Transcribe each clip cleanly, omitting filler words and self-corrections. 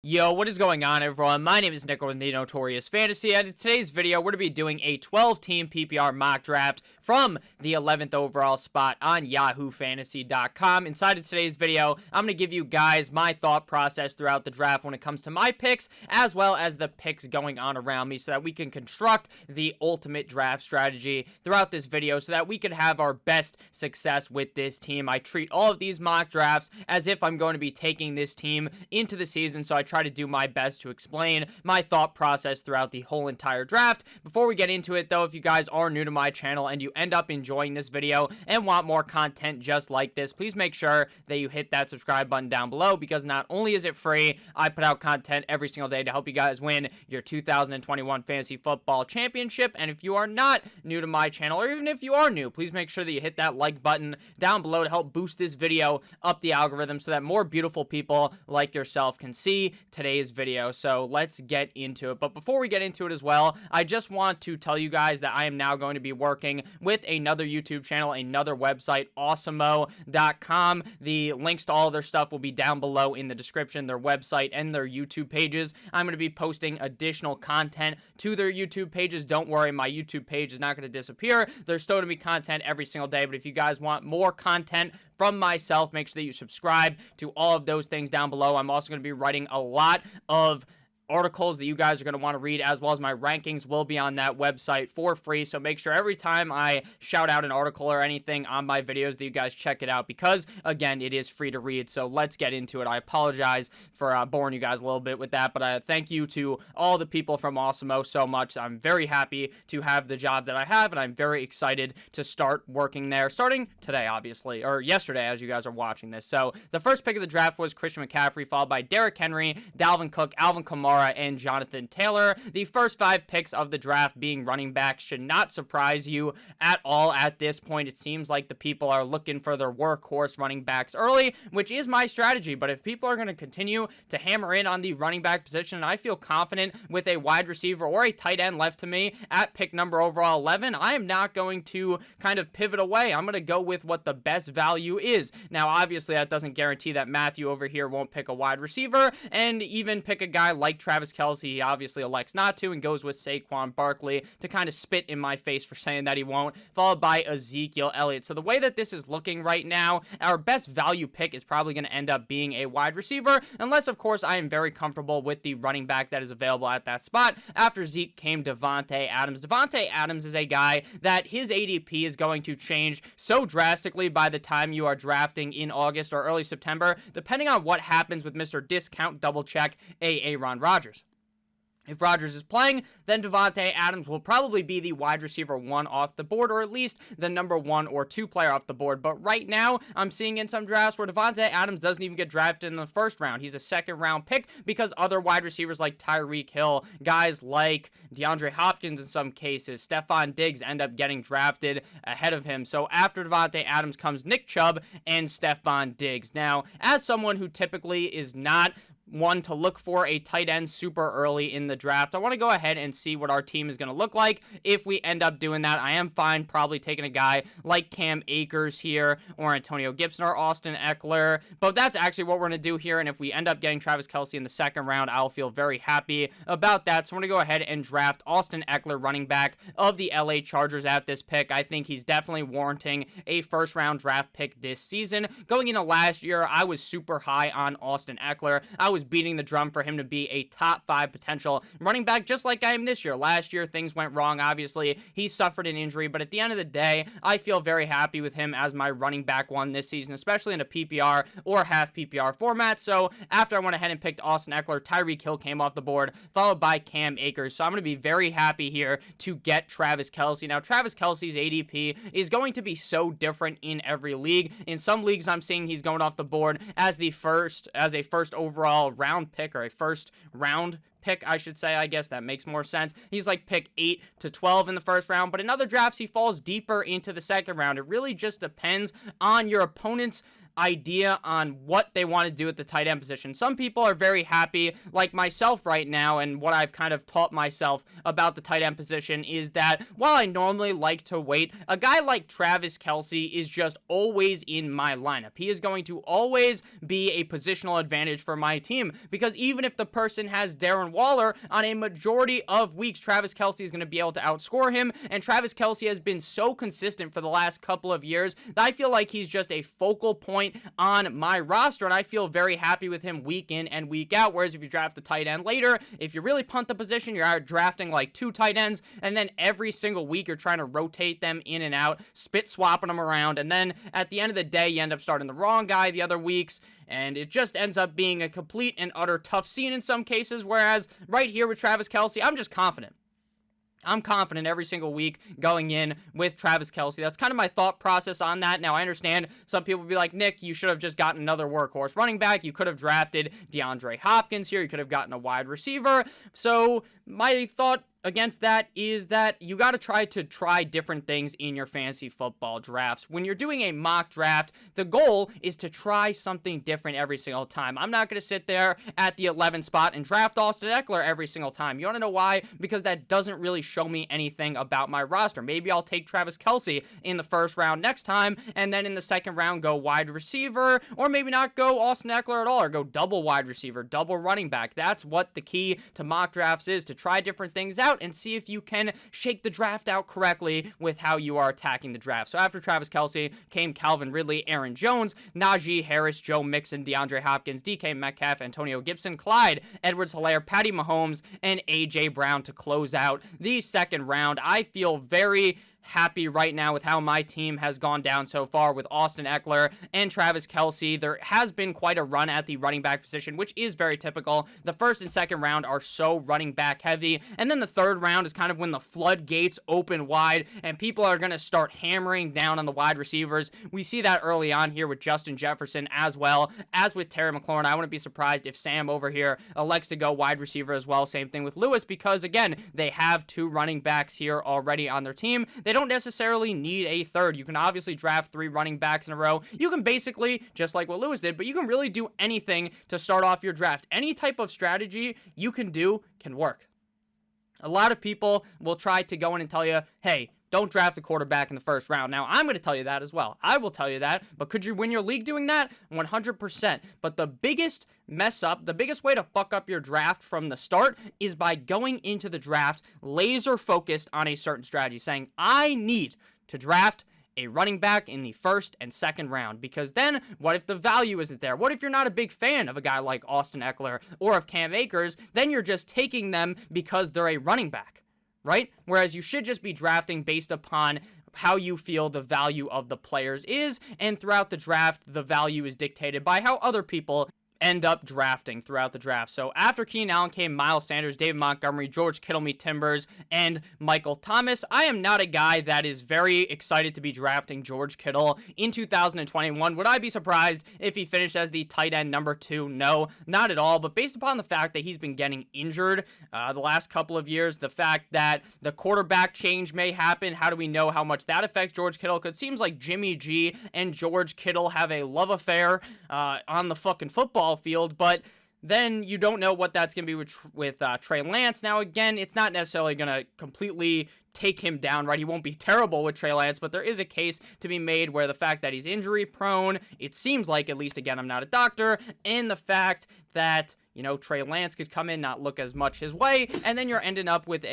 Yo, what is going on, everyone? My name is Nick with the Notorious Fantasy, and in today's video, we're going to be doing a 12-team PPR mock draft from the 11th overall spot on YahooFantasy.com. Inside of today's video, I'm going to give you guys my thought process throughout the draft when it comes to my picks, as well as the picks going on around me, so that we can construct the ultimate draft strategy throughout this video, so that we can have our best success with this team. I treat all of these mock drafts as if I'm going to be taking this team into the season, so I try to do my best to explain my thought process throughout the whole entire draft. Before we get into it, though, if you guys are new to my channel and you end up enjoying this video and want more content just like this, please make sure that you hit that subscribe button down below, because not only is it free, I put out content every single day to help you guys win your 2021 Fantasy Football Championship. And if you are not new to my channel, or even if you are new, please make sure that you hit that like button down below to help boost this video up the algorithm so that more beautiful people like yourself can see today's video. So let's get into it. But before we get into it as well, I just want to tell you guys that I am now going to be working with another YouTube channel, another website, awesemo.com. The links to all their stuff will be down below in the description, their website and their YouTube pages. I'm going to be posting additional content to their YouTube pages. Don't worry, my YouTube page is not going to disappear. There's still going to be content every single day, but if you guys want more content from myself, make sure that you subscribe to all of those things down below. I'm also going to be writing a lot of articles that you guys are going to want to read, as well as my rankings will be on that website for free. So make sure every time I shout out an article or anything on my videos that you guys check it out, because again, it is free to read. So let's get into it. I apologize for boring you guys a little bit with that, but thank you to all the people from Awesemo so much. I'm very happy to have the job that I have, and I'm very excited to start working there, starting today, obviously, or yesterday as you guys are watching this. So the first pick of the draft was Christian McCaffrey, followed by Derrick Henry, Dalvin Cook, Alvin Kamara, and Jonathan Taylor. The first 5 picks of the draft being running backs should not surprise you at all at this point. It seems like the people are looking for their workhorse running backs early, which is my strategy. But if people are going to continue to hammer in on the running back position, and I feel confident with a wide receiver or a tight end left to me at pick number overall 11, I am not going to kind of pivot away. I'm going to go with what the best value is. Now, obviously, that doesn't guarantee that Matthew over here won't pick a wide receiver and even pick a guy like Travis Kelce. He obviously elects not to and goes with Saquon Barkley to kind of spit in my face for saying that he won't, followed by Ezekiel Elliott. So the way that this is looking right now, our best value pick is probably going to end up being a wide receiver, unless, of course, I am very comfortable with the running back that is available at that spot. After Zeke came Davante Adams. Davante Adams is a guy that his ADP is going to change so drastically by the time you are drafting in August or early September, depending on what happens with Mr. Discount Double Check Aaron Rodgers. If Rodgers is playing, then Davante Adams will probably be the wide receiver 1 off the board, or at least the number 1 or 2 player off the board. But right now, I'm seeing in some drafts where Davante Adams doesn't even get drafted in the first round. He's a second-round pick because other wide receivers like Tyreek Hill, guys like DeAndre Hopkins in some cases, Stephon Diggs end up getting drafted ahead of him. So after Davante Adams comes Nick Chubb and Stephon Diggs. Now, as someone who typically is not one to look for a tight end super early in the draft, I want to go ahead and see what our team is going to look like if we end up doing that. I am fine probably taking a guy like Cam Akers here, or Antonio Gibson, or Austin Eckler, but that's actually what we're going to do here. And if we end up getting Travis Kelce in the second round, I'll feel very happy about that. So I'm going to go ahead and draft Austin Eckler, running back of the LA Chargers, at this pick. I think he's definitely warranting a first round draft pick this season. Going into last year, I was super high on Austin Eckler. I was beating the drum for him to be a top 5 potential running back, just like I am this year. Last year, things went wrong. Obviously, he suffered an injury, but at the end of the day, I feel very happy with him as my running back 1 this season, especially in a PPR or half PPR format. So after I went ahead and picked Austin Eckler, Tyreek Hill came off the board, followed by Cam Akers. So I'm going to be very happy here to get Travis Kelce. Now, Travis Kelce's ADP is going to be so different in every league. In some leagues, I'm seeing he's going off the board as a first overall round pick, or a first round pick, I should say. I guess that makes more sense. He's like pick 8 to 12 in the first round, but in other drafts, he falls deeper into the second round. It really just depends on your opponent's idea on what they want to do at the tight end position. Some people are very happy, like myself right now, and what I've kind of taught myself about the tight end position is that while I normally like to wait, a guy like Travis Kelce is just always in my lineup. He is going to always be a positional advantage for my team, because even if the person has Darren Waller, on a majority of weeks, Travis Kelce is going to be able to outscore him, and Travis Kelce has been so consistent for the last couple of years that I feel like he's just a focal point on my roster, and I feel very happy with him week in and week out. Whereas if you draft a tight end later, if you really punt the position, you're out drafting like 2 tight ends, and then every single week you're trying to rotate them in and out, spit swapping them around, and then at the end of the day, you end up starting the wrong guy the other weeks, and it just ends up being a complete and utter tough scene in some cases. Whereas right here with Travis Kelce, I'm just confident. I'm confident every single week going in with Travis Kelce. That's kind of my thought process on that. Now, I understand some people will be like, Nick, you should have just gotten another workhorse running back. You could have drafted DeAndre Hopkins here. You could have gotten a wide receiver. So my thought against that is that you got to try different things in your fantasy football drafts. When you're doing a mock draft, the goal is to try something different every single time. I'm not going to sit there at the 11th spot and draft Austin Eckler every single time. You want to know why? Because that doesn't really show me anything about my roster. Maybe I'll take Travis Kelce in the first round next time, and then in the second round go wide receiver, or maybe not go Austin Eckler at all, or go double wide receiver, double running back. That's what the key to mock drafts is, to try different things out and see if you can shake the draft out correctly with how you are attacking the draft. So after Travis Kelce came Calvin Ridley, Aaron Jones, Najee Harris, Joe Mixon, DeAndre Hopkins, DK Metcalf, Antonio Gibson, Clyde Edwards-Helaire, Patty Mahomes, and A.J. Brown to close out the second round. I feel very happy right now with how my team has gone down so far with Austin Eckler and Travis Kelce. There has been quite a run at the running back position, which is very typical. The first and second round are so running back heavy, and then the third round is kind of when the floodgates open wide and people are going to start hammering down on the wide receivers. We see that early on here with Justin Jefferson as well as with Terry McLaurin. I wouldn't be surprised if Sam over here elects to go wide receiver as well. Same thing with Lewis, because again, they have 2 running backs here already on their team. They don't necessarily need a third. You can obviously draft 3 running backs in a row. You can basically, just like what Lewis did, but you can really do anything to start off your draft. Any type of strategy you can do can work. A lot of people will try to go in and tell you, hey, don't draft the quarterback in the first round. Now, I'm going to tell you that as well. I will tell you that, but could you win your league doing that? 100%. But the biggest mess up, the biggest way to fuck up your draft from the start is by going into the draft laser focused on a certain strategy, saying, I need to draft a running back in the first and second round, because then what if the value isn't there? What if you're not a big fan of a guy like Austin Eckler or of Cam Akers? Then you're just taking them because they're a running back, right? Whereas you should just be drafting based upon how you feel the value of the players is, and throughout the draft, the value is dictated by how other people end up drafting throughout the draft. So after Keenan Allen came Miles Sanders, David Montgomery, George Kittle, meet Timbers, and Michael Thomas. I am not a guy that is very excited to be drafting George Kittle in 2021. Would I be surprised if he finished as the tight end number 2? No, not at all. But based upon the fact that he's been getting injured the last couple of years, the fact that the quarterback change may happen, how do we know how much that affects George Kittle? Because it seems like Jimmy G and George Kittle have a love affair on the fucking football field, but then you don't know what that's going to be with Trey Lance. Now, again, it's not necessarily going to completely take him down, right? He won't be terrible with Trey Lance, but there is a case to be made where the fact that he's injury prone, it seems like, at least, again, I'm not a doctor, and the fact that, you know, Trey Lance could come in, not look as much his way, and then you're ending up with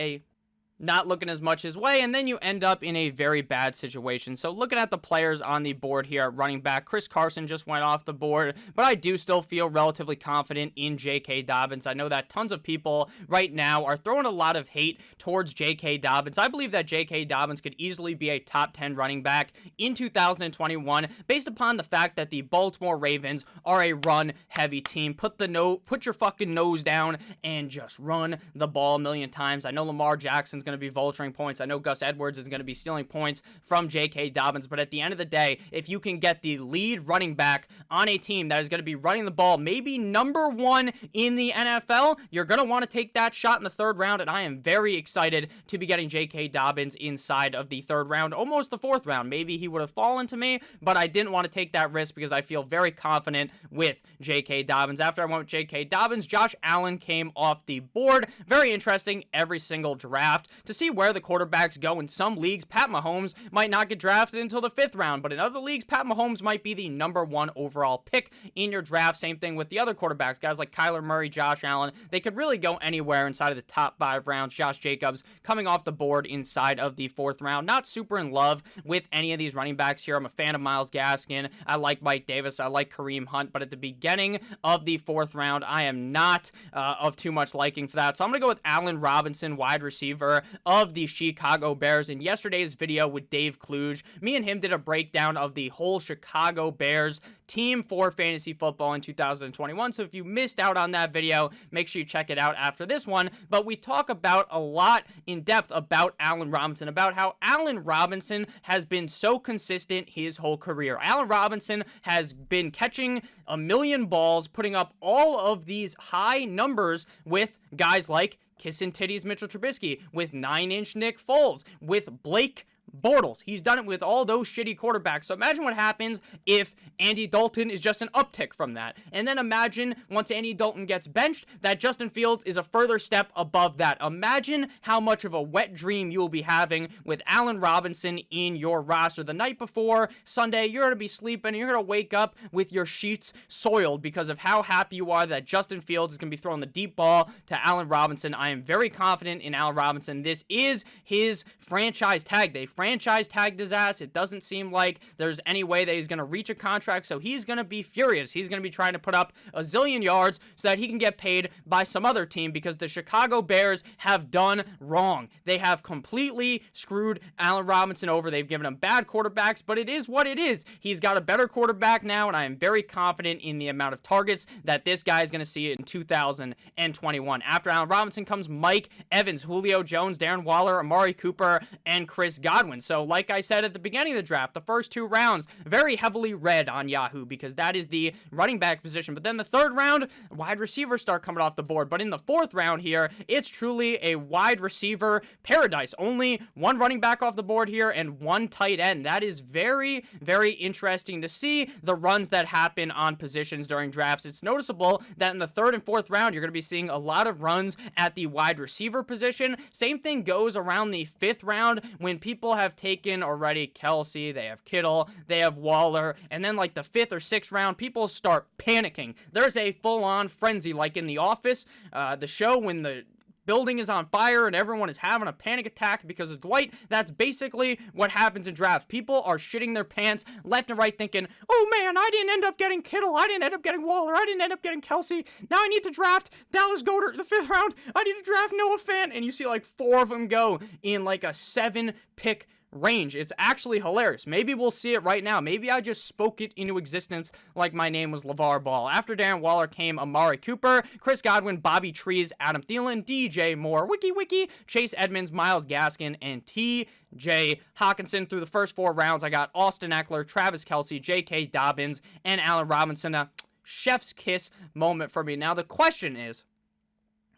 not looking as much his way, and then you end up in a very bad situation. So looking at the players on the board here at running back, Chris Carson just went off the board, but I do still feel relatively confident in J.K. Dobbins. I know that tons of people right now are throwing a lot of hate towards J.K. Dobbins. I believe that J.K. Dobbins could easily be a top 10 running back in 2021 based upon the fact that the Baltimore Ravens are a run-heavy team. Put your fucking nose down and just run the ball a million times. I know Lamar Jackson's going to be vulturing points. I know Gus Edwards is going to be stealing points from J.K. Dobbins, but at the end of the day, if you can get the lead running back on a team that is going to be running the ball, maybe number one in the NFL, you're going to want to take that shot in the third round, and I am very excited to be getting J.K. Dobbins inside of the third round, almost the fourth round. Maybe he would have fallen to me, but I didn't want to take that risk because I feel very confident with J.K. Dobbins. After I went with J.K. Dobbins, Josh Allen came off the board. Very interesting every single draft to see where the quarterbacks go. In some leagues, Pat Mahomes might not get drafted until the fifth round, but in other leagues, Pat Mahomes might be the number one overall pick in your draft. Same thing with the other quarterbacks, guys like Kyler Murray, Josh Allen. They could really go anywhere inside of the top 5 rounds. Josh Jacobs coming off the board inside of the fourth round. Not super in love with any of these running backs here. I'm a fan of Myles Gaskin. I like Mike Davis. I like Kareem Hunt, but at the beginning of the fourth round, I am not of too much liking for that. So I'm going to go with Allen Robinson, wide receiver of the Chicago Bears. In yesterday's video with Dave Kluge, me and him did a breakdown of the whole Chicago Bears team for fantasy football in 2021. So if you missed out on that video, make sure you check it out after this one. But we talk about a lot in depth about Allen Robinson, about how Allen Robinson has been so consistent his whole career. Allen Robinson has been catching a million balls, putting up all of these high numbers with guys like Kissin' Titties Mitchell Trubisky, with 9-inch Nick Foles, with Blake Bortles. He's done it with all those shitty quarterbacks. So imagine what happens if Andy Dalton is just an uptick from that. And then imagine once Andy Dalton gets benched, that Justin Fields is a further step above that. Imagine how much of a wet dream you will be having with Allen Robinson in your roster. The night before Sunday, you're going to be sleeping and you're going to wake up with your sheets soiled because of how happy you are that Justin Fields is going to be throwing the deep ball to Allen Robinson. I am very confident in Allen Robinson. This is his franchise tag. They franchise tagged his ass. It doesn't seem like there's any way that he's going to reach a contract, so he's going to be furious. He's going to be trying to put up a zillion yards so that he can get paid by some other team because the Chicago Bears have done wrong. They have completely screwed Allen Robinson over. They've given him bad quarterbacks, but it is what it is. He's got a better quarterback now, and I am very confident in the amount of targets that this guy is going to see in 2021. After Allen Robinson comes Mike Evans, Julio Jones, Darren Waller, Amari Cooper, and Chris Godwin. So like I said at the beginning of the draft, the first 2 rounds, very heavily read on Yahoo because that is the running back position. But then the third round, wide receivers start coming off the board. But in the fourth round here, it's truly a wide receiver paradise. Only 1 running back off the board here and 1 tight end. That is very, very interesting to see the runs that happen on positions during drafts. It's noticeable that in the third and fourth round, you're going to be seeing a lot of runs at the wide receiver position. Same thing goes around the 5th round when people have taken already Kelsey, they have Kittle, they have Waller, and then like the 5th or 6th round, people start panicking. There's a full-on frenzy, like in The Office, the show when the building is on fire and everyone is having a panic attack because of Dwight. That's basically what happens in drafts. People are shitting their pants left and right thinking, oh man, I didn't end up getting Kittle, I didn't end up getting Waller, I didn't end up getting Kelsey. Now I need to draft Dallas Goedert in the 5th round. I need to draft Noah Fant. And you see like 4 of them go in like a 7-pick range. It's actually hilarious. Maybe we'll see it right now. Maybe I just spoke it into existence like my name was LeVar Ball. After Darren Waller came Amari Cooper, Chris Godwin, Bobby Trees, Adam Thielen, DJ Moore, Wiki, Chase Edmonds, Myles Gaskin, and T.J. Hawkinson. Through the first 4 rounds, I got Austin Eckler, Travis Kelce, J.K. Dobbins, and Allen Robinson. A chef's kiss moment for me. Now the question is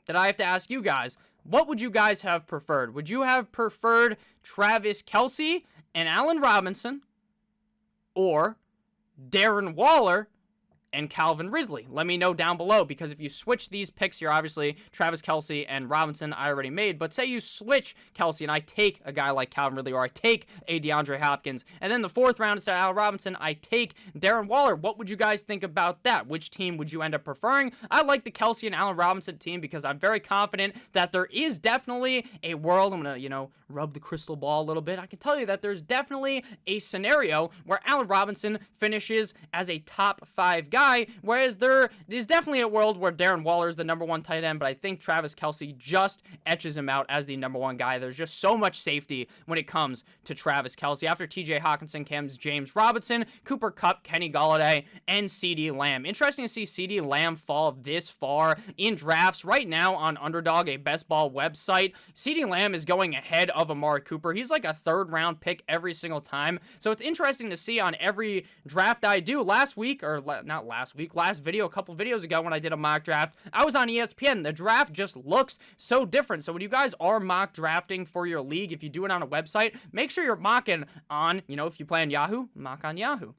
that I have to ask you guys, what would you guys have preferred? Would you have preferred Travis Kelce and Allen Robinson or Darren Waller and Calvin Ridley? Let me know down below, because if you switch these picks here, obviously Travis Kelce and Robinson I already made, but say you switch Kelce and I take a guy like Calvin Ridley, or I take a DeAndre Hopkins, and then the 4th round instead of Allen Robinson, I take Darren Waller. What would you guys think about that? Which team would you end up preferring? I like the Kelce and Allen Robinson team because I'm very confident that there is definitely a world. I'm going to, rub the crystal ball a little bit. I can tell you that there's definitely a scenario where Allen Robinson finishes as a top 5 guy. guy, whereas there is definitely a world where Darren Waller is the number one tight end, but I think Travis Kelce just etches him out as the number one guy. There's just so much safety when it comes to Travis Kelce. After TJ Hawkinson comes James Robinson, Cooper Kupp, Kenny Golladay, and CeeDee Lamb. Interesting to see CeeDee Lamb fall this far in drafts. Right now on Underdog, a best ball website, CeeDee Lamb is going ahead of Amari Cooper. He's like a third round pick every single time. So it's interesting to see on every draft I do. Last video, a couple videos ago when I did a mock draft, I was on ESPN. The draft just looks so different. So when you guys are mock drafting for your league, if you do it on a website, make sure you're mocking on, if you play on Yahoo, mock on Yahoo.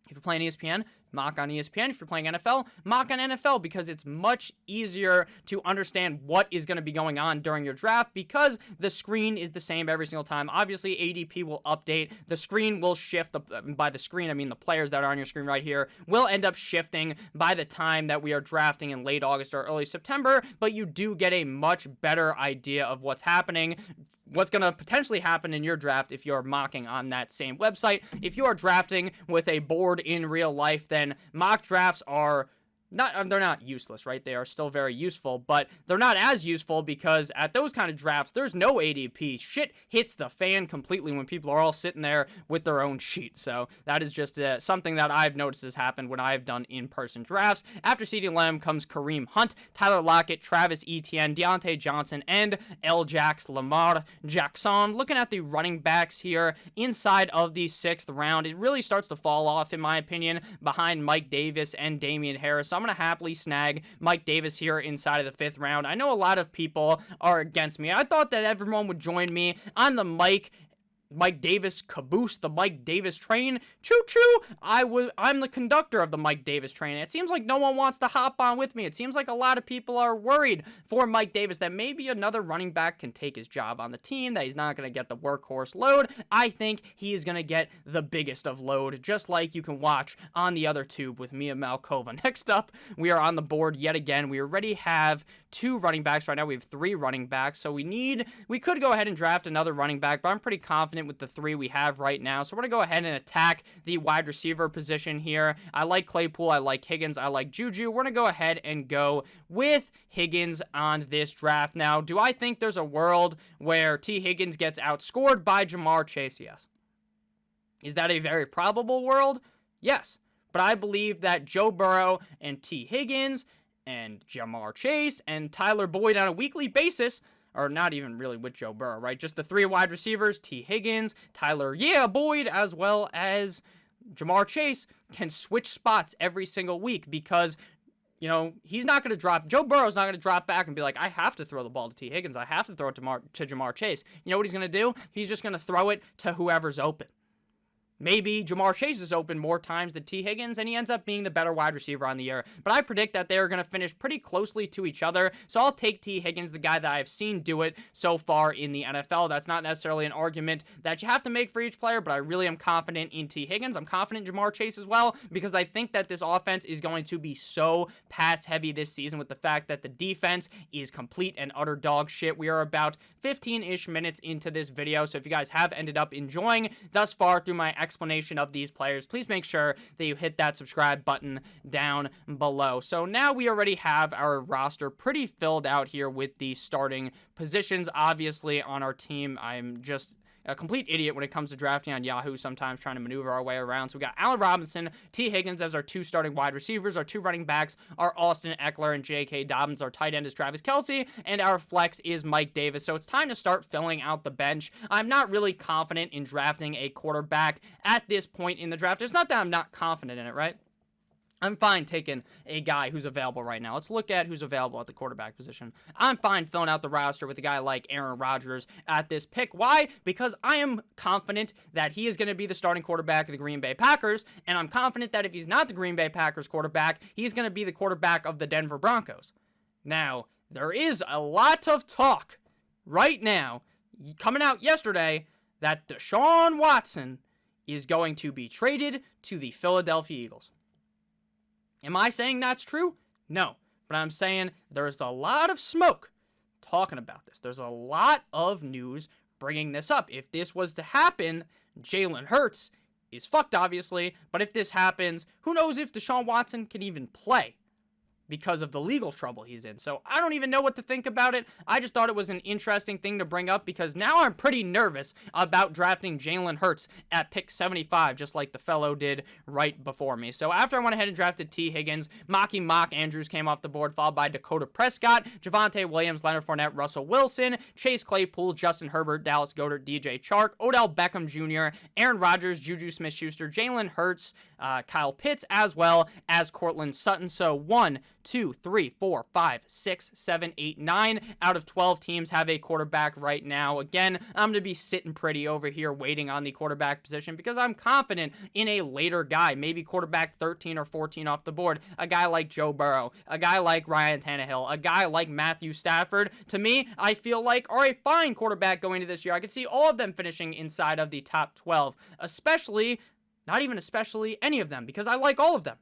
If you're playing ESPN, mock on ESPN. If you're playing NFL, mock on NFL, because it's much easier to understand what is going to be going on during your draft because the screen is the same every single time. Obviously, ADP will update. The screen will shift. By the screen, I mean the players that are on your screen right here will end up shifting by the time that we are drafting in late August or early September, but you do get a much better idea of what's happening, what's going to potentially happen in your draft if you're mocking on that same website. If you are drafting with a board in real life, then mock drafts are they're not useless, right? They are still very useful, but they're not as useful because at those kind of drafts, there's no ADP. Shit hits the fan completely when people are all sitting there with their own sheet. So that is just something that I've noticed has happened when I've done in-person drafts. After CeeDee Lamb comes Kareem Hunt, Tyler Lockett, Travis Etienne, Deontay Johnson, and Lamar Jackson. Looking at the running backs here inside of the 6th round, it really starts to fall off, in my opinion, behind Mike Davis and Damian Harris. I'm going to happily snag Mike Davis here inside of the 5th round. I know a lot of people are against me. I thought that everyone would join me on the Mike Davis caboose, the Mike Davis train. Choo-choo! I'm the conductor of the Mike Davis train. It seems like no one wants to hop on with me. It seems like a lot of people are worried for Mike Davis that maybe another running back can take his job on the team, that he's not going to get the workhorse load. I think he is going to get the biggest of load, just like you can watch on the other tube with Mia Malkova. Next up, we are on the board yet again. We already have 2 running backs. Right now we have 3 running backs, so we could go ahead and draft another running back, but I'm pretty confident with the 3 we have right now. So we're going to go ahead and attack the wide receiver position here. I like Claypool. I like Higgins. I like Juju. We're going to go ahead and go with Higgins on this draft. Now, do I think there's a world where T. Higgins gets outscored by Ja'Marr Chase? Yes. Is that a very probable world? Yes. But I believe that Joe Burrow and T. Higgins and Ja'Marr Chase and Tyler Boyd on a weekly basis, or not even really with Joe Burrow, right? Just the 3 wide receivers, T. Higgins, Tyler Boyd, as well as Ja'Marr Chase, can switch spots every single week because, he's not going to drop. Joe Burrow's not going to drop back and be like, I have to throw the ball to T. Higgins. I have to throw it to Ja'Marr Chase. You know what he's going to do? He's just going to throw it to whoever's open. Maybe Ja'Marr Chase is open more times than T. Higgins, and he ends up being the better wide receiver on the year. But I predict that they are going to finish pretty closely to each other, so I'll take T. Higgins, the guy that I've seen do it so far in the NFL. That's not necessarily an argument that you have to make for each player, but I really am confident in T. Higgins. I'm confident in Ja'Marr Chase as well, because I think that this offense is going to be so pass-heavy this season with the fact that the defense is complete and utter dog shit. We are about 15-ish minutes into this video, so if you guys have ended up enjoying thus far through my explanation of these players, please make sure that you hit that subscribe button down below. So now we already have our roster pretty filled out here with the starting positions. Obviously on our team, I'm just a complete idiot when it comes to drafting on Yahoo, sometimes trying to maneuver our way around. So we got Allen Robinson, T. Higgins as our 2 starting wide receivers. Our 2 running backs are Austin Eckler and J.K. Dobbins. Our tight end is Travis Kelce, and our flex is Mike Davis. So it's time to start filling out the bench. I'm not really confident in drafting a quarterback at this point in the draft. It's not that I'm not confident in it, right? I'm fine taking a guy who's available right now. Let's look at who's available at the quarterback position. I'm fine filling out the roster with a guy like Aaron Rodgers at this pick. Why? Because I am confident that he is going to be the starting quarterback of the Green Bay Packers, and I'm confident that if he's not the Green Bay Packers quarterback, he's going to be the quarterback of the Denver Broncos. Now, there is a lot of talk right now, coming out yesterday, that Deshaun Watson is going to be traded to the Philadelphia Eagles. Am I saying that's true? No. But I'm saying there's a lot of smoke talking about this. There's a lot of news bringing this up. If this was to happen, Jalen Hurts He's fucked, obviously, but if this happens, who knows if Deshaun Watson can even play because of the legal trouble he's in. So I don't even know what to think about it. I just thought it was an interesting thing to bring up because now I'm pretty nervous about drafting Jalen Hurts at pick 75, just like the fellow did right before me. So after I went ahead and drafted T. Higgins, Mock Andrews came off the board, followed by Dakota Prescott, Javonte Williams, Leonard Fournette, Russell Wilson, Chase Claypool, Justin Herbert, Dallas Goedert, DJ Chark, Odell Beckham Jr., Aaron Rodgers, Juju Smith-Schuster, Jalen Hurts, Kyle Pitts, as well as Cortland Sutton. So 1, 2, 3, 4, 5, 6, 7, 8, 9 out of 12 teams have a quarterback right now. Again, I'm going to be sitting pretty over here waiting on the quarterback position because I'm confident in a later guy, maybe quarterback 13 or 14 off the board, a guy like Joe Burrow, a guy like Ryan Tannehill, a guy like Matthew Stafford. To me, I feel like are a fine quarterback going into this year. I could see all of them finishing inside of the top 12, not even especially any of them, because I like all of them.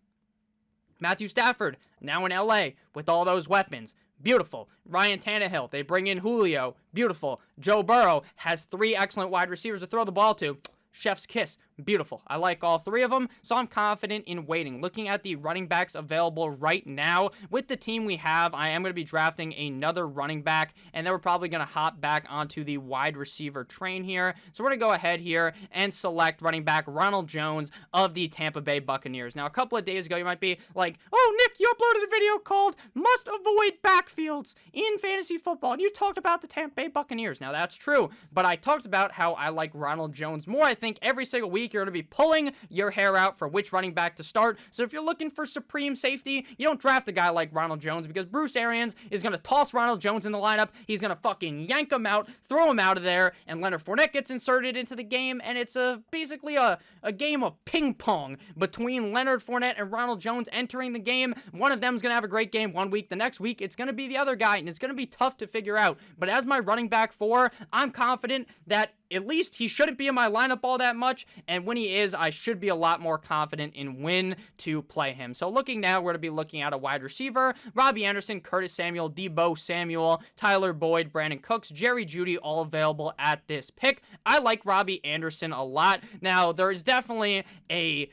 Matthew Stafford, now in LA with all those weapons. Beautiful. Ryan Tannehill, they bring in Julio. Beautiful. Joe Burrow has 3 excellent wide receivers to throw the ball to. Chef's kiss. Beautiful. I like all 3 of them, so I'm confident in waiting. Looking at the running backs available right now, with the team we have, I am going to be drafting another running back, and then we're probably going to hop back onto the wide receiver train here. So we're going to go ahead here and select running back Ronald Jones of the Tampa Bay Buccaneers. Now, a couple of days ago, you might be like, oh, Nick, you uploaded a video called Must Avoid Backfields in Fantasy Football, and you talked about the Tampa Bay Buccaneers. Now, that's true, but I talked about how I like Ronald Jones more. I think every single week, you're going to be pulling your hair out for which running back to start. So if you're looking for supreme safety, you don't draft a guy like Ronald Jones because Bruce Arians is going to toss Ronald Jones in the lineup. He's going to fucking yank him out, throw him out of there, and Leonard Fournette gets inserted into the game, and it's basically a game of ping pong between Leonard Fournette and Ronald Jones entering the game. One of them's going to have a great game one week. The next week, it's going to be the other guy, and it's going to be tough to figure out. But as my running back 4, I'm confident that at least he shouldn't be in my lineup all that much, and when he is, I should be a lot more confident in when to play him. So looking now, we're going to be looking at a wide receiver, Robbie Anderson, Curtis Samuel, Deebo Samuel, Tyler Boyd, Brandon Cooks, Jerry Jeudy, all available at this pick. I like Robbie Anderson a lot. Now, there is definitely a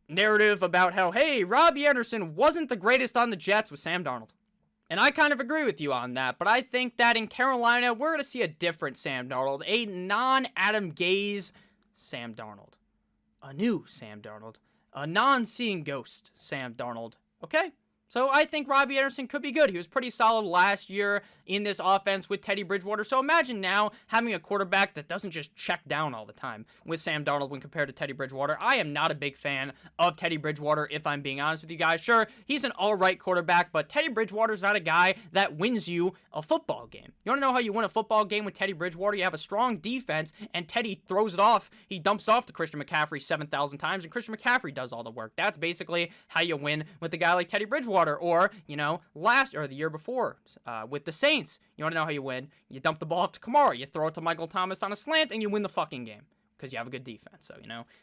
narrative about how, hey, Robbie Anderson wasn't the greatest on the Jets with Sam Darnold. And I kind of agree with you on that, but I think that in Carolina, we're going to see a different Sam Darnold, a non-Adam Gase Sam Darnold, a new Sam Darnold, a non-seeing ghost Sam Darnold, okay? So I think Robbie Anderson could be good. He was pretty solid last year in this offense with Teddy Bridgewater. So imagine now having a quarterback that doesn't just check down all the time with Sam Darnold when compared to Teddy Bridgewater. I am not a big fan of Teddy Bridgewater, if I'm being honest with you guys. Sure, he's an all-right quarterback, but Teddy Bridgewater's not a guy that wins you a football game. You want to know how you win a football game with Teddy Bridgewater? You have a strong defense, and Teddy throws it off. He dumps it off to Christian McCaffrey 7,000 times, and Christian McCaffrey does all the work. That's basically how you win with a guy like Teddy Bridgewater. Or, the year before with the Saints. You want to know how you win? You dump the ball off to Kamara, you throw it to Michael Thomas on a slant, and you win the fucking game because you have a good defense. So,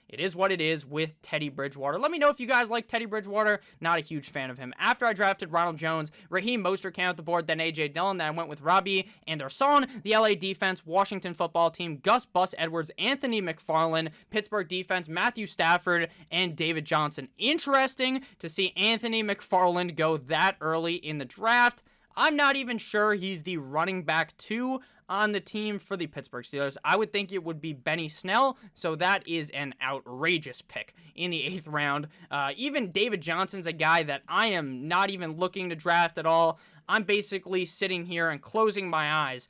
it is what it is with Teddy Bridgewater. Let me know if you guys like Teddy Bridgewater. Not a huge fan of him. After I drafted Ronald Jones, Raheem Mostert came out the board, then A.J. Dillon, then I went with Robbie Anderson, the LA defense, Washington football team, Gus Bus Edwards, Anthony McFarland, Pittsburgh defense, Matthew Stafford, and David Johnson. Interesting to see Anthony McFarland go that early in the draft. I'm not even sure he's the running back 2 on the team for the Pittsburgh Steelers. I would think it would be Benny Snell, so that is an outrageous pick in the 8th round. Even David Johnson's a guy that I am not even looking to draft at all. I'm basically sitting here and closing my eyes.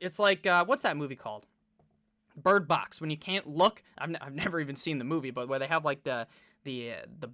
It's like, what's that movie called? Bird Box, when you can't look. I've never even seen the movie, but where they have like the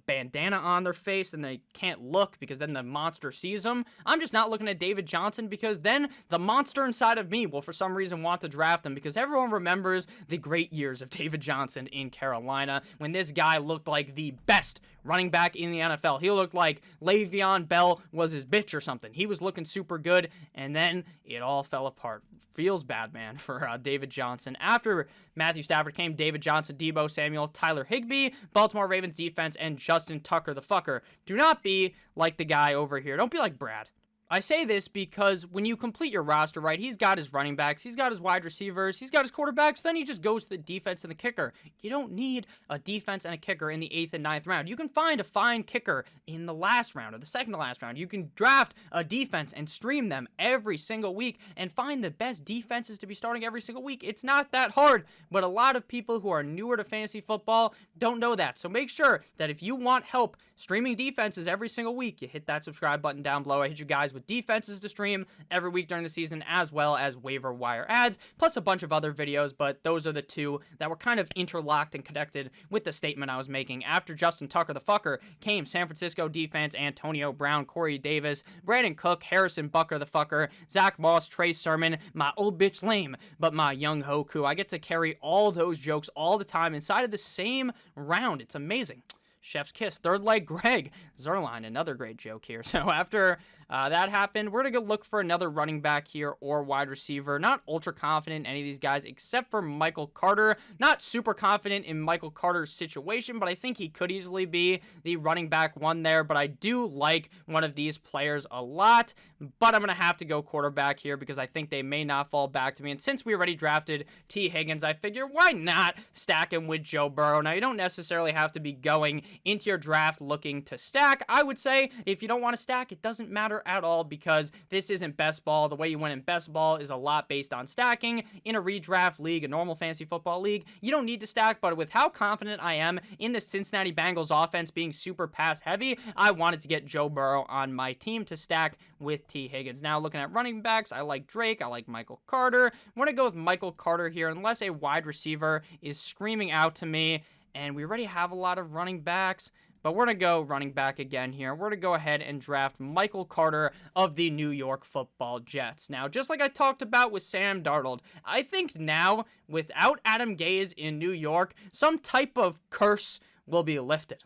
bandana on their face and they can't look because then the monster sees them. I'm just not looking at David Johnson because then the monster inside of me will for some reason want to draft him because everyone remembers the great years of David Johnson in Carolina when this guy looked like the best running back in the NFL. He looked like Le'Veon Bell was his bitch or something. He was looking super good, and then it all fell apart. Feels bad, man, for David Johnson. After Matthew Stafford came David Johnson, Deebo Samuel, Tyler Higbee, Baltimore Ravens defense, and Justin Tucker, the fucker. Do not be like the guy over here. Don't be like Brad. I say this because when you complete your roster, right, he's got his running backs, he's got his wide receivers, he's got his quarterbacks, then he just goes to the defense and the kicker. You don't need a defense and a kicker in the 8th and 9th round. You can find a fine kicker in the last round or the second to last round. You can draft a defense and stream them every single week and find the best defenses to be starting every single week. It's not that hard, but a lot of people who are newer to fantasy football don't know that. So make sure that if you want help streaming defenses every single week, you hit that subscribe button down below. I hit you guys with defenses to stream every week during the season, as well as waiver wire ads, plus a bunch of other videos, but those are the two that were kind of interlocked and connected with the statement I was making. After Justin Tucker the fucker came San Francisco defense, Antonio Brown, Corey Davis, Brandon Cook, Harrison Butker the fucker, Zach Moss, Trey Sermon, my old bitch lame, but my young Hoku. I get to carry all those jokes all the time inside of the same round. It's amazing. Chef's kiss, third leg Greg Zuerlein, another great joke here. So after that happened, we're going to go look for another running back here or wide receiver. Not ultra confident in any of these guys except for Michael Carter. Not super confident in Michael Carter's situation, but I think he could easily be the running back one there. But I do like one of these players a lot. But I'm going to have to go quarterback here because I think they may not fall back to me. And since we already drafted T. Higgins, I figure why not stack him with Joe Burrow? Now, you don't necessarily have to be going into your draft looking to stack. I would say if you don't want to stack, it doesn't matter at all because this isn't best ball. The way you win in best ball is a lot based on stacking. In a redraft league, a normal fantasy football league, you don't need to stack, but with how confident I am in the Cincinnati Bengals offense being super pass heavy, I wanted to get Joe Burrow on my team to stack with T. Higgins. Now looking at running backs, I like Drake, I like Michael Carter. I'm going to go with Michael Carter here unless a wide receiver is screaming out to me, and we already have a lot of running backs. But we're going to go running back again here. We're going to go ahead and draft Michael Carter of the New York Football Jets. Now, just like I talked about with Sam Darnold, I think now, without Adam Gase in New York, some type of curse will be lifted.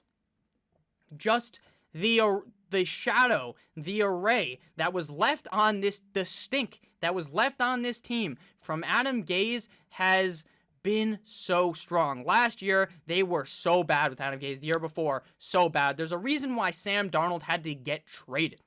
Just the shadow, the array that was left on this, the stink that was left on this team from Adam Gase has been so strong. Last year, they were so bad with Adam Gase. The year before, so bad. There's a reason why Sam Darnold had to get traded.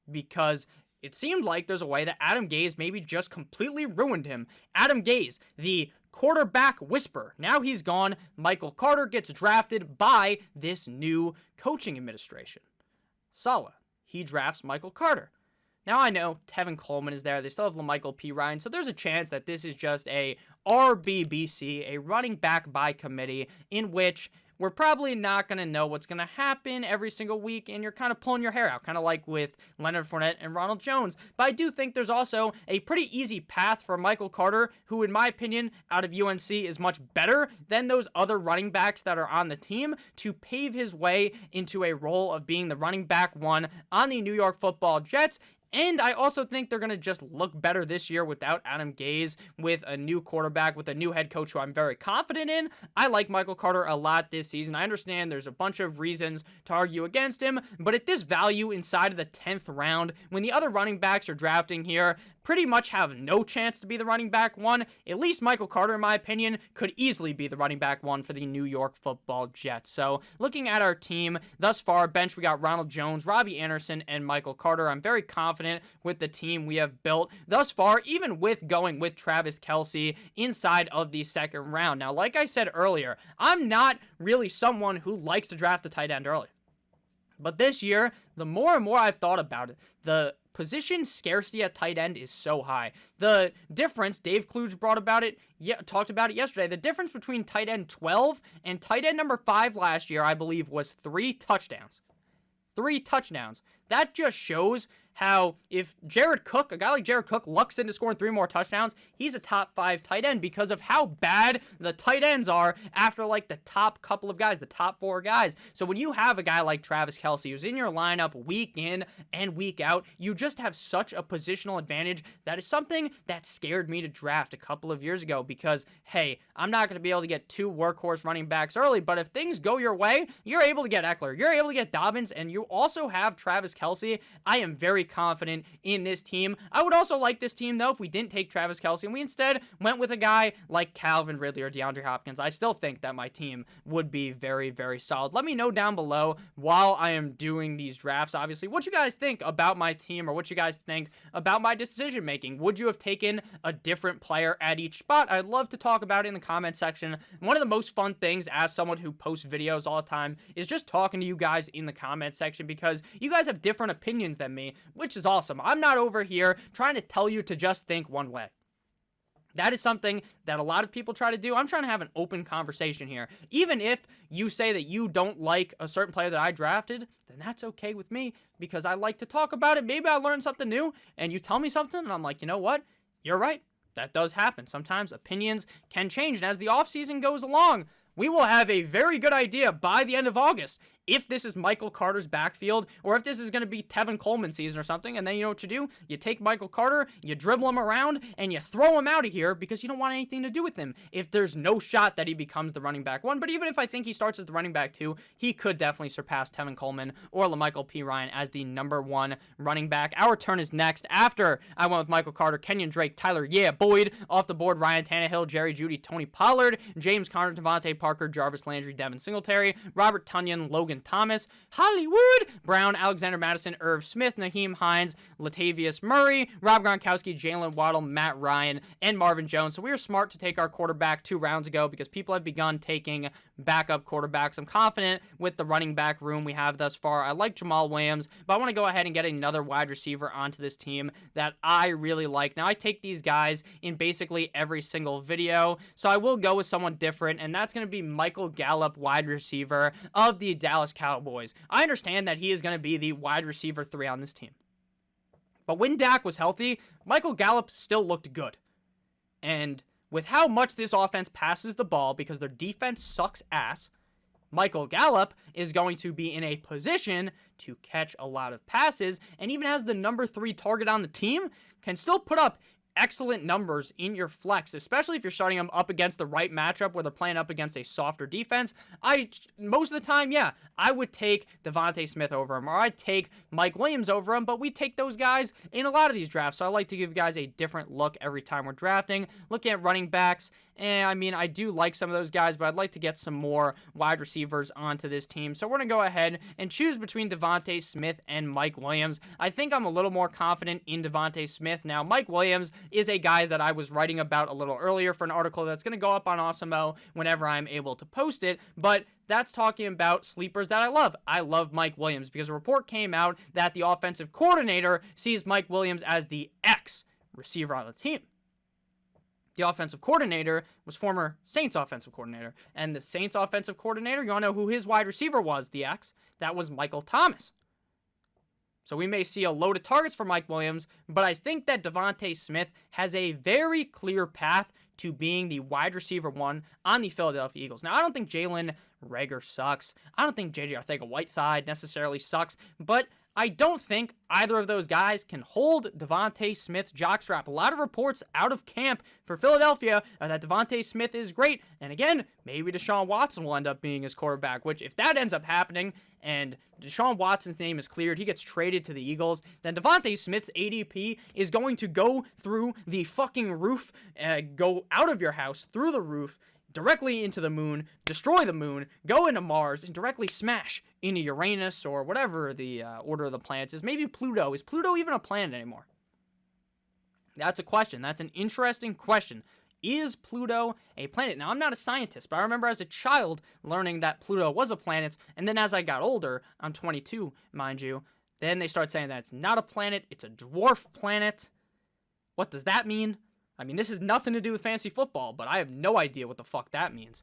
Because it seemed like there's a way that Adam Gase maybe just completely ruined him. Adam Gase, the quarterback whisperer. Now he's gone. Michael Carter gets drafted by this new coaching administration. Saleh, he drafts Michael Carter. Now I know Tevin Coleman is there. They still have LaMichael P. Ryan. So there's a chance that this is just a RBBC, a running back by committee, in which we're probably not going to know what's going to happen every single week, and you're kind of pulling your hair out, kind of like with Leonard Fournette and Ronald Jones. But I do think there's also a pretty easy path for Michael Carter, who, in my opinion, out of UNC is much better than those other running backs that are on the team, to pave his way into a role of being the running back one on the New York Football Jets. And I also think they're going to just look better this year without Adam Gase, with a new quarterback, with a new head coach who I'm very confident in. I like Michael Carter a lot this season. I understand there's a bunch of reasons to argue against him, but at this value inside of the 10th round, when the other running backs are drafting here pretty much have no chance to be the running back one, at least Michael Carter, in my opinion, could easily be the running back one for the New York Football Jets. So looking at our team thus far, bench, we got Ronald Jones, Robbie Anderson, and Michael Carter. I'm very confident with the team we have built thus far, even with going with Travis Kelce inside of the second round. Now, like I said earlier, I'm not really someone who likes to draft a tight end early. But this year, the more and more I've thought about it, the position scarcity at tight end is so high. The difference, Dave Kluge talked about it yesterday, the difference between tight end 12 and tight end number 5 last year, I believe, was 3 touchdowns. 3 touchdowns. That just shows how if Jared Cook, a guy like Jared Cook, lucks into scoring 3 more touchdowns, he's a top 5 tight end because of how bad the tight ends are after like the top couple of guys, the top 4 guys. So when you have a guy like Travis Kelce who's in your lineup week in and week out, you just have such a positional advantage. That is something that scared me to draft a couple of years ago because, hey, I'm not going to be able to get 2 workhorse running backs early, but if things go your way, you're able to get Eckler, you're able to get Dobbins, and you also have Travis Kelce. I am very confident in this team. I would also like this team, though, if we didn't take Travis Kelce and we instead went with a guy like Calvin Ridley or DeAndre Hopkins. I still think that my team would be very, very solid. Let me know down below while I am doing these drafts, obviously, what you guys think about my team or what you guys think about my decision making. Would you have taken a different player at each spot? I'd love to talk about it in the comment section. One of the most fun things as someone who posts videos all the time is just talking to you guys in the comment section, because you guys have different opinions than me, which is awesome. I'm not over here trying to tell you to just think one way. That is something that a lot of people try to do. I'm trying to have an open conversation here. Even if you say that you don't like a certain player that I drafted, then that's okay with me, because I like to talk about it. Maybe I learned something new and you tell me something and I'm like, you know what? You're right. That does happen. Sometimes opinions can change. And as the offseason goes along, we will have a very good idea by the end of August if this is Michael Carter's backfield or if this is going to be Tevin Coleman season or something. And then you know what you do? You take Michael Carter, you dribble him around, and you throw him out of here because you don't want anything to do with him if there's no shot that he becomes the running back 1. But even if I think he starts as the running back 2, he could definitely surpass Tevin Coleman or LaMichael P. Ryan as the number 1 running back. Our turn is next. After I went with Michael Carter, Kenyon Drake, Tyler Boyd off the board, Ryan Tannehill, Jerry Jeudy, Tony Pollard, James Conner, Devontae Parker, Jarvis Landry, Devin Singletary, Robert Tonyan, Logan Thomas, Hollywood Brown, Alexander Madison, Irv Smith, Naheem Hines, Latavius Murray, Rob Gronkowski, Jalen Waddle, Matt Ryan, and Marvin Jones. So we were smart to take our quarterback 2 rounds ago because people have begun taking backup quarterbacks. I'm confident with the running back room we have thus far. I like Jamal Williams, but I want to go ahead and get another wide receiver onto this team that I really like. Now, I take these guys in basically every single video, so I will go with someone different, and that's going to be Michael Gallup, wide receiver of the Dallas Cowboys. I understand that he is going to be the wide receiver 3 on this team. But when Dak was healthy, Michael Gallup still looked good. And with how much this offense passes the ball because their defense sucks ass, Michael Gallup is going to be in a position to catch a lot of passes, and even as the number 3 target on the team, can still put up excellent numbers in your flex, especially if you're starting them up against the right matchup where they're playing up against a softer defense. Most of the time, yeah, I would take Devontae Smith over him, or I'd take Mike Williams over him, but we take those guys in a lot of these drafts, so I like to give guys a different look every time we're drafting. Looking at running backs, and I mean, I do like some of those guys, but I'd like to get some more wide receivers onto this team. So we're going to go ahead and choose between Devontae Smith and Mike Williams. I think I'm a little more confident in Devontae Smith. Now, Mike Williams is a guy that I was writing about a little earlier for an article that's going to go up on Awesemo whenever I'm able to post it, but that's talking about sleepers that I love. I love Mike Williams because a report came out that the offensive coordinator sees Mike Williams as the X receiver on the team. The offensive coordinator was former Saints offensive coordinator. And the Saints offensive coordinator, you want to know who his wide receiver was, the X? That was Michael Thomas. So we may see a load of targets for Mike Williams, but I think that Devontae Smith has a very clear path to being the wide receiver 1 on the Philadelphia Eagles. Now, I don't think Jalen Reagor sucks. I don't think J.J. Arcega-Whiteside necessarily sucks, but I don't think either of those guys can hold Devontae Smith's jockstrap. A lot of reports out of camp for Philadelphia are that Devontae Smith is great. And again, maybe Deshaun Watson will end up being his quarterback, which if that ends up happening and Deshaun Watson's name is cleared, he gets traded to the Eagles, then Devontae Smith's ADP is going to go through the fucking roof, go out of your house, through the roof, directly into the moon, destroy the moon, go into Mars, and directly smash into Uranus or whatever the order of the planets is. Maybe Pluto. Is Pluto even a planet anymore? That's a question. That's an interesting question. Is Pluto a planet? Now, I'm not a scientist, but I remember as a child learning that Pluto was a planet, and then as I got older, I'm 22, mind you, then they start saying that it's not a planet, it's a dwarf planet. What does that mean? I mean, this has nothing to do with fantasy football, but I have no idea what the fuck that means.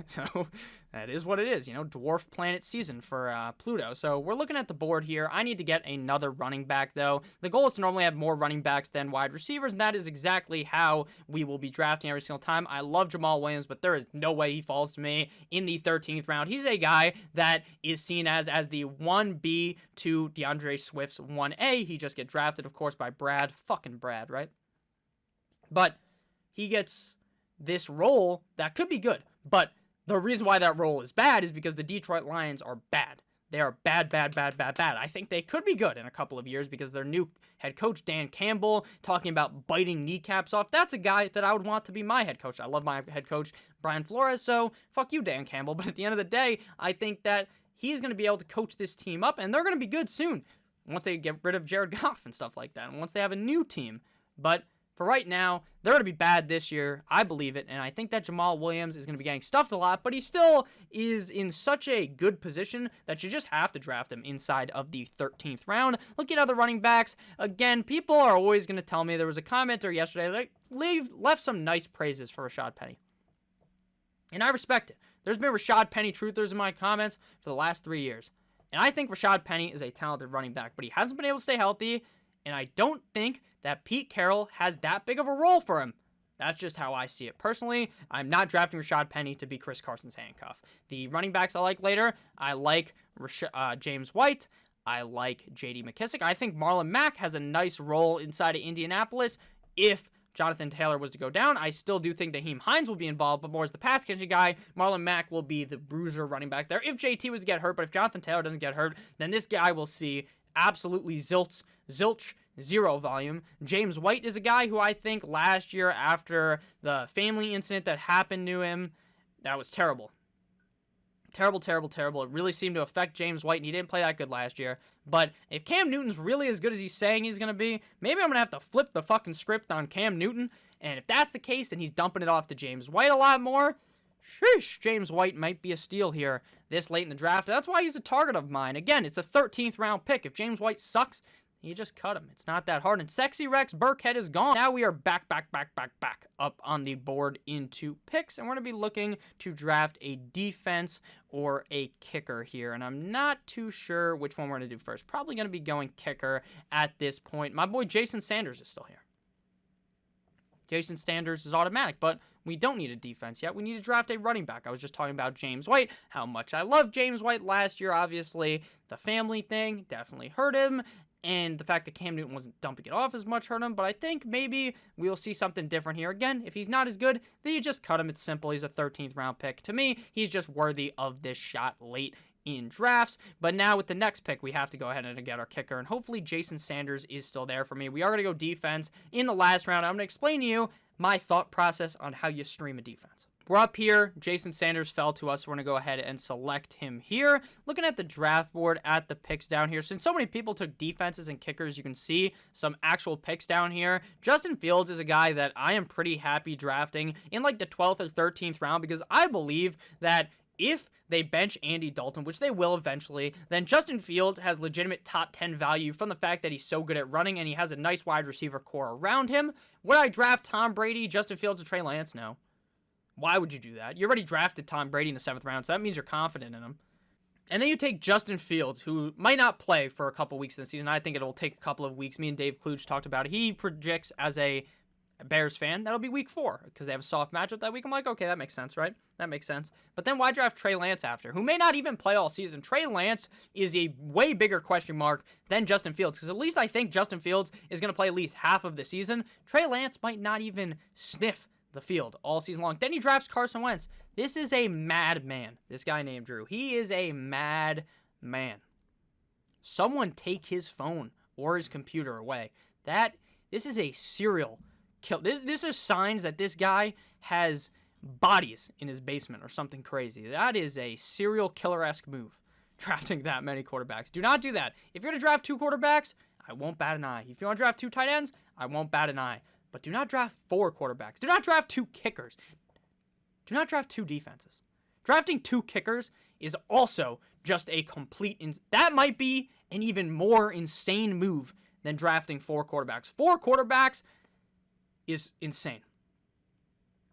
So that is what it is, dwarf planet season for Pluto. So we're looking at the board here. I need to get another running back, though. The goal is to normally have more running backs than wide receivers, and that is exactly how we will be drafting every single time. I love Jamal Williams, but there is no way he falls to me in the 13th round. He's a guy that is seen as the 1B to DeAndre Swift's 1A. He just get drafted, of course, by Brad. Fucking Brad, right? But he gets this role that could be good. But the reason why that role is bad is because the Detroit Lions are bad. They are bad, bad, bad, bad, bad. I think they could be good in a couple of years because their new head coach, Dan Campbell, talking about biting kneecaps off. That's a guy that I would want to be my head coach. I love my head coach, Brian Flores, so fuck you, Dan Campbell. But at the end of the day, I think that he's going to be able to coach this team up, and they're going to be good soon once they get rid of Jared Goff and stuff like that, and once they have a new team. But for right now, they're going to be bad this year. I believe it. And I think that Jamal Williams is going to be getting stuffed a lot, but he still is in such a good position that you just have to draft him inside of the 13th round. Look at other running backs. Again, people are always going to tell me, there was a commenter yesterday that left some nice praises for Rashad Penny. And I respect it. There's been Rashad Penny truthers in my comments for the last 3 years. And I think Rashad Penny is a talented running back, but he hasn't been able to stay healthy. And I don't think that Pete Carroll has that big of a role for him. That's just how I see it. Personally, I'm not drafting Rashad Penny to be Chris Carson's handcuff. The running backs I like later, I like James White. I like J.D. McKissick. I think Marlon Mack has a nice role inside of Indianapolis if Jonathan Taylor was to go down. I still do think Naheem Hines will be involved, but more as the pass-catching guy. Marlon Mack will be the bruiser running back there if JT was to get hurt, but if Jonathan Taylor doesn't get hurt, then this guy will see absolutely zilch, zero volume. James White is a guy who I think last year after the family incident that happened to him, that was terrible. Terrible, terrible, terrible. It really seemed to affect James White, and he didn't play that good last year. But if Cam Newton's really as good as he's saying he's going to be, maybe I'm going to have to flip the fucking script on Cam Newton. And if that's the case, then he's dumping it off to James White a lot more. Sheesh, James White might be a steal here this late in the draft. That's why he's a target of mine. Again, it's a 13th round pick. If James White sucks, you just cut him. It's not that hard. And Sexy Rex Burkhead is gone. Now we are back up on the board into picks. And we're going to be looking to draft a defense or a kicker here. And I'm not too sure which one we're going to do first. Probably going to be going kicker at this point. My boy Jason Sanders is still here. Jason Sanders is automatic, but we don't need a defense yet. We need to draft a running back. I was just talking about James White, how much I loved James White last year. Obviously, the family thing definitely hurt him, and the fact that Cam Newton wasn't dumping it off as much hurt him, but I think maybe we'll see something different here. Again, if he's not as good, then you just cut him. It's simple. He's a 13th round pick. To me, he's just worthy of this shot late in drafts. But now with the next pick, we have to go ahead and get our kicker, and hopefully Jason Sanders is still there for me. We are going to go defense in the last round. I'm going to explain to you my thought process on how you stream a defense. We're up here. Jason Sanders fell to us. So we're going to go ahead and select him here. Looking at the draft board at the picks down here, since so many people took defenses and kickers, you can see some actual picks down here. Justin Fields is a guy that I am pretty happy drafting in like the 12th or 13th round because I believe that if they bench Andy Dalton, which they will eventually, then Justin Fields has legitimate top 10 value from the fact that he's so good at running and he has a nice wide receiver core around him. Would I draft Tom Brady, Justin Fields, or Trey Lance? No. Why would you do that? You already drafted Tom Brady in the 7th round, so that means you're confident in him. And then you take Justin Fields, who might not play for a couple weeks this season. I think it'll take a couple of weeks. Me and Dave Kluge talked about it. He projects as a Bears fan, that'll be week 4 because they have a soft matchup that week. I'm like, okay, that makes sense, right? That makes sense. But then why draft Trey Lance after, who may not even play all season? Trey Lance is a way bigger question mark than Justin Fields because at least I think Justin Fields is going to play at least half of the season. Trey Lance might not even sniff the field all season long. Then he drafts Carson Wentz. This is a mad man, this guy named Drew. He is a mad man. Someone take his phone or his computer away. This is a serial kill. This is signs that this guy has bodies in his basement or something crazy. That is a serial killer-esque move, drafting that many quarterbacks. Do not do that. If you're going to draft 2 quarterbacks, I won't bat an eye. If you want to draft 2 tight ends, I won't bat an eye. But do not draft 4 quarterbacks. Do not draft 2 kickers. Do not draft 2 defenses. Drafting 2 kickers is also just a complete... that might be an even more insane move than drafting 4 quarterbacks. 4 quarterbacks is insane.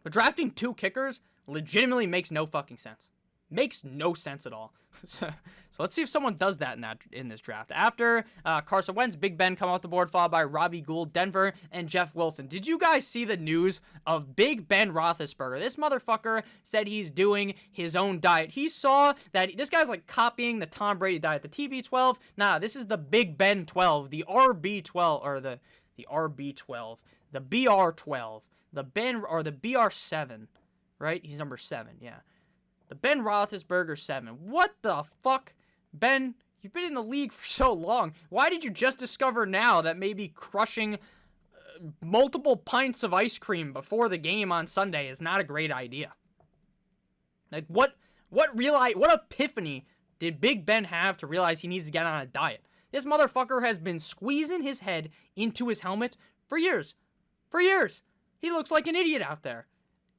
But drafting 2 kickers legitimately makes no fucking sense. Makes no sense at all. So let's see if someone does that in this draft. After Carson Wentz, Big Ben come off the board, followed by Robbie Gould, Denver, and Jeff Wilson. Did you guys see the news of Big Ben Roethlisberger? This motherfucker said he's doing his own diet. He saw that this guy's like copying the Tom Brady diet, the TB12. Nah, this is the Big Ben 12, the RB12, or the RB12, the BR12, the Ben, or the BR7, right? He's number 7, yeah. The Ben Roethlisberger 7. What the fuck Ben, you've been in the league for so long. Why did you just discover now that maybe crushing multiple pints of ice cream before the game on Sunday is not a great idea? Like, what epiphany did Big Ben have to realize he needs to get on a diet? This motherfucker has been squeezing his head into his helmet for years. For years. He looks like an idiot out there.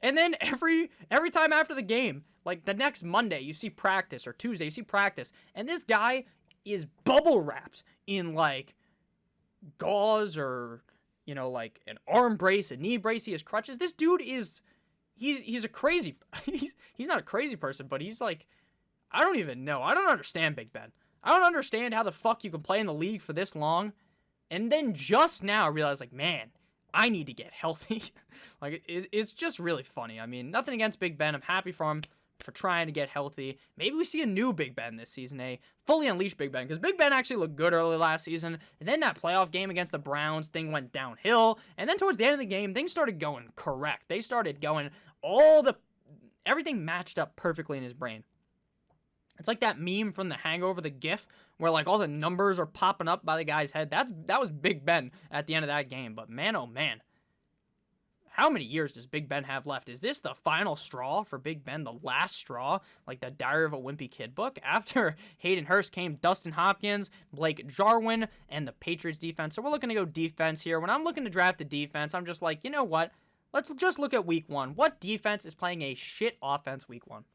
And then every time after the game, like the next Monday, you see practice, or Tuesday, you see practice, and this guy is bubble wrapped in like gauze or, you know, like an arm brace, a knee brace. He has crutches. This dude is, he's a crazy, he's not a crazy person, but he's like, I don't even know. I don't understand Big Ben. I don't understand how the fuck you can play in the league for this long and then just now realize, like, man, I need to get healthy. Like, it's just really funny. I mean, nothing against Big Ben. I'm happy for him for trying to get healthy. Maybe we see a new Big Ben this season, a fully unleashed Big Ben, because Big Ben actually looked good early last season, and then that playoff game against the Browns, thing went downhill, and then towards the end of the game, things started going correct. They started going everything matched up perfectly in his brain. It's like that meme from The Hangover, the GIF, where like all the numbers are popping up by the guy's head. That was Big Ben at the end of that game. But man, oh man, how many years does Big Ben have left? Is this the final straw for Big Ben, the last straw, like the Diary of a Wimpy Kid book? After Hayden Hurst came Dustin Hopkins, Blake Jarwin, and the Patriots defense. So we're looking to go defense here. When I'm looking to draft the defense, I'm just like, you know what? Let's just look at week one. What defense is playing a shit offense week one?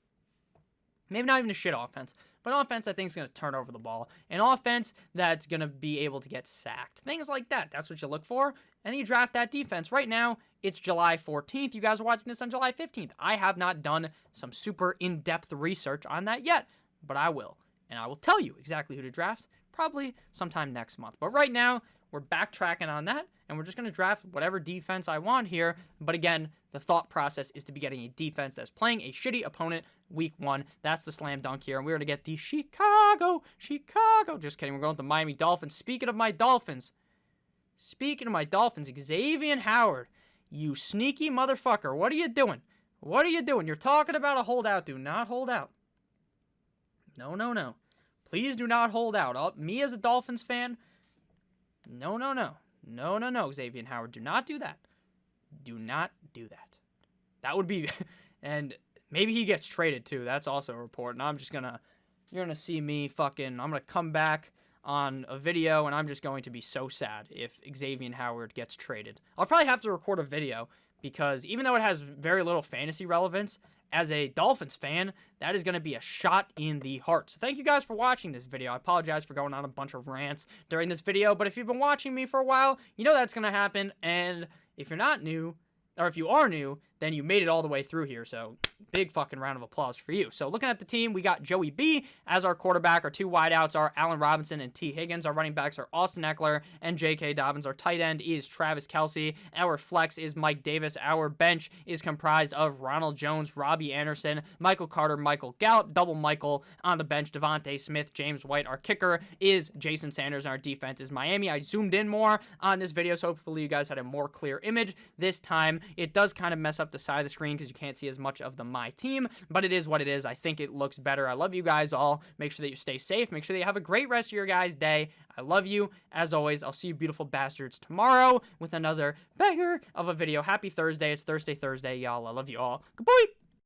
Maybe not even a shit offense, but an offense I think is going to turn over the ball. An offense that's going to be able to get sacked. Things like that. That's what you look for. And then you draft that defense. Right now, it's July 14th. You guys are watching this on July 15th. I have not done some super in-depth research on that yet, but I will. And I will tell you exactly who to draft probably sometime next month. But right now, we're backtracking on that, and we're just going to draft whatever defense I want here. But again, the thought process is to be getting a defense that's playing a shitty opponent week one. That's the slam dunk here. And we're going to get the Chicago. Just kidding. We're going with the Miami Dolphins. Speaking of my Dolphins, Xavier Howard, you sneaky motherfucker. What are you doing? You're talking about a holdout. Do not hold out. No. Please do not hold out. Me as a Dolphins fan, no, Xavier Howard. Do not do that. Do not do that. That would be, and maybe he gets traded too. That's also a report. And you're gonna see me I'm gonna come back on a video and I'm just going to be so sad if Xavier Howard gets traded. I'll probably have to record a video because even though it has very little fantasy relevance, as a Dolphins fan, that is going to be a shot in the heart. So thank you guys for watching this video. I apologize for going on a bunch of rants during this video, but if you've been watching me for a while, you know that's going to happen. And if you're not new, or if you are new, then you made it all the way through here. So big fucking round of applause for you. So looking at the team, we got Joey B as our quarterback. Our two wideouts are Allen Robinson and T. Higgins. Our running backs are Austin Eckler and J.K. Dobbins. Our tight end is Travis Kelce. Our flex is Mike Davis. Our bench is comprised of Ronald Jones, Robbie Anderson, Michael Carter, Michael Gallup, double Michael on the bench, Devontae Smith, James White. Our kicker is Jason Sanders, and our defense is Miami. I zoomed in more on this video, so hopefully you guys had a more clear image this time. It does kind of mess up the side of the screen because you can't see as much of my team, but it is what it is. I think it looks better. I love you guys all. Make sure that you stay safe. Make sure that you have a great rest of your guys' day. I love you. As always, I'll see you beautiful bastards tomorrow with another banger of a video. Happy Thursday. It's Thursday, y'all. I love you all. Goodbye.